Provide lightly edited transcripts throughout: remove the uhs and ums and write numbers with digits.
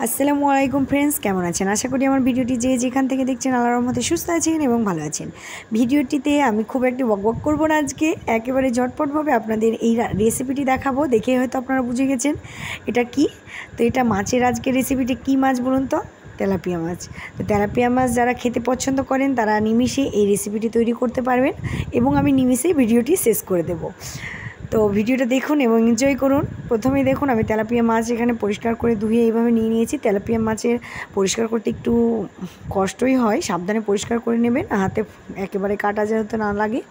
আসসালামু আলাইকুম ফ্রেন্ডস, কেমন আছেন? আশা করি আমার ভিডিওটি যে যেখান থেকে দেখছেন আল্লাহর রহমতে সুস্থ আছেন এবং ভালো আছেন। ভিডিওটিতে আমি খুব একটি বকবক করব না, আজকে একেবারে ঝটপটভাবে আপনাদের এই রেসিপিটি দেখাবো। দেখে হয়তো আপনারা বুঝে গেছেন এটা কি। তো এটা মাছের আজকে রেসিপিটি কি মাছ বলুন তো? তেলাপিয়া মাছ। তো তেলাপিয়া মাছ যারা খেতে পছন্দ করেন তারা নিমিষে এই রেসিপিটি তৈরি করতে পারবেন এবং আমি নিমিষেই ভিডিওটি শেষ করে দেব। তো ভিডিওটা দেখুন এবং এনজয় করুন। প্রথমেই দেখুন আমি তেলাপিয়া মাছ এখানে পরিষ্কার করে ধুয়ে এইভাবে নিয়ে নিয়েছি। তেলাপিয়া মাছের পরিষ্কার করতে একটু কষ্টই হয়, সাবধানে পরিষ্কার করে নেবেন, হাতে একেবারে কাটা যাতে না লাগে।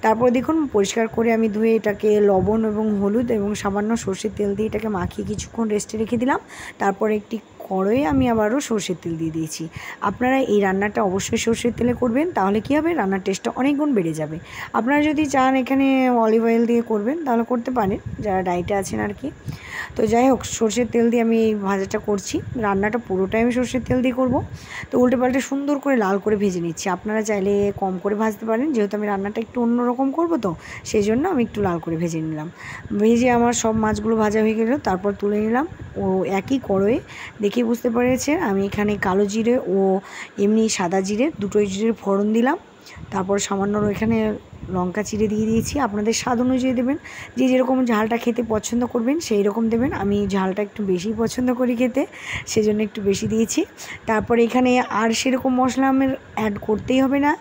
তারপর দেখুন পরিষ্কার করে আমি ধুয়ে এটাকে লবণ এবং হলুদ এবং সামান্য সর্ষের তেল দিয়ে এটাকে মাখিয়ে কিছুক্ষণ রেস্টে রেখে দিলাম। তারপর একটি কড়াইয়ে আমি আবারও সর্ষের তেল দিয়ে দিয়েছি। আপনারা এই রান্নাটা অবশ্যই সর্ষের তেলে করবেন, তাহলে কী হবে, রান্নার টেস্টটা অনেক গুণ বেড়ে যাবে। আপনারা যদি চান এখানে অলিভ অয়েল দিয়ে করবেন তাহলে করতে পারেন, যারা ডায়েটে আছেন আর কি। তো যাই হোক, সর্ষের তেল দিয়ে আমি এই ভাজাটা করছি। রান্নাটা পুরোটাই আমি সর্ষের তেল দিয়ে করব। তো উল্টে পাল্টে সুন্দর করে লাল করে ভেজে নিচ্ছি। আপনারা চাইলে কম করে ভাজতে পারেন, যেহেতু আমি রান্নাটা একটু অন্যরকম করব, তো সেই জন্য আমি একটু লাল করে ভেজে নিলাম। ভেজে আমার সব মাছগুলো ভাজা হয়ে গেল, তারপর তুলে নিলাম। ও একই কড়াইয়ে দেখে বুঝতে পেরেছে আমি এখানে কালো জিরে ও এমনি সাদা জিরে, দুটোই জিরের ফোড়ন দিলাম। তারপর সামান্য এখানে লঙ্কা চিড়ে দিয়ে দিয়েছি। আপনাদের স্বাদ অনুযায়ী দেবেন, যে যেরকম ঝালটা খেতে পছন্দ করবেন সেই রকম দেবেন। আমি ঝালটা একটু বেশি পছন্দ করি খেতে, সেজন্য একটু বেশি দিয়েছি। তারপর এখানে আর সেরকম মশলা আমার অ্যাড করতেই হবে না।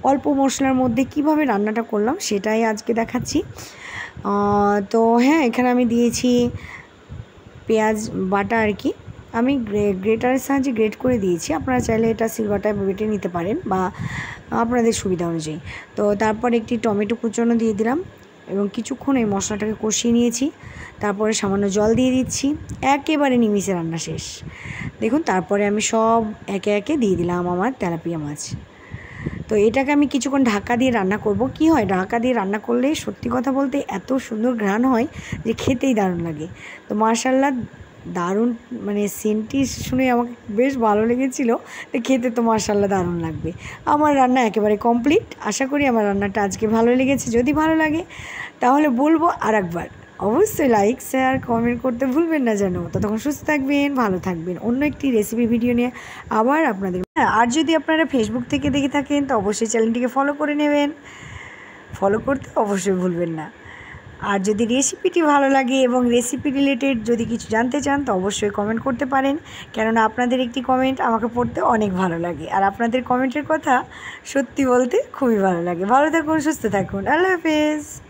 অল্প মশলার মধ্যে কিভাবে রান্নাটা করলাম সেটাই আজকে দেখাচ্ছি। তো হ্যাঁ, এখানে আমি দিয়েছি পেঁয়াজ বাটা আর কি। আমি গ্রেটারের সাহায্যে গ্রেট করে দিয়েছি। আপনারা চাইলে এটা সিলবাটায় বেটে নিতে পারেন বা আপনাদের সুবিধা অনুযায়ী। তো তারপর একটি টমেটো কুচানো দিয়ে দিলাম এবং কিছুক্ষণ এই মশলাটাকে কষিয়ে নিয়েছি। তারপরে সামান্য জল দিয়ে দিচ্ছি। একেবারে নিমিষে রান্না শেষ। দেখুন তারপরে আমি সব একে একে দিয়ে দিলাম আমার তেলাপিয়া মাছ। তো এটাকে আমি কিছুক্ষণ ঢাকা দিয়ে রান্না করব। কি হয়, ঢাকা দিয়ে রান্না করলে সত্যি কথা বলতে এত সুন্দর ঘ্রাণ হয় যে খেতেই দারুণ লাগে। তো মাশাআল্লাহ, দারুণ, মানে সেন্টটি শুনে আমাকে বেশ ভালো লেগেছিল। তো খেতে তো মাশাআল্লাহ দারুণ লাগবে। আমার রান্না একেবারে কমপ্লিট। আশা করি আমার রান্নাটা আজকে ভালো লেগেছে। যদি ভালো লাগে তাহলে বলবো আরেকবার। অবশ্যই লাইক, শেয়ার, কমেন্ট করতে ভুলবেন না যেন। ততক্ষণ সুস্থ থাকবেন, ভালো থাকবেন। অন্য একটি রেসিপি ভিডিও নিয়ে আবার আপনাদের। আর যদি আপনারা ফেসবুক থেকে দেখে থাকেন তো অবশ্যই চ্যানেলটিকে ফলো করে নেবেন। ফলো করতে অবশ্যই ভুলবেন না। আর যদি রেসিপিটি ভালো লাগে এবং রেসিপি রিলেটেড যদি কিছু জানতে চান তো অবশ্যই কমেন্ট করতে পারেন, কেননা আপনাদের একটি কমেন্ট আমাকে পড়তে অনেক ভালো লাগে। আর আপনাদের কমেন্টের কথা সত্যি বলতে খুবই ভালো লাগে। ভালো থাকুন, সুস্থ থাকুন। আল্লাহ হাফেজ।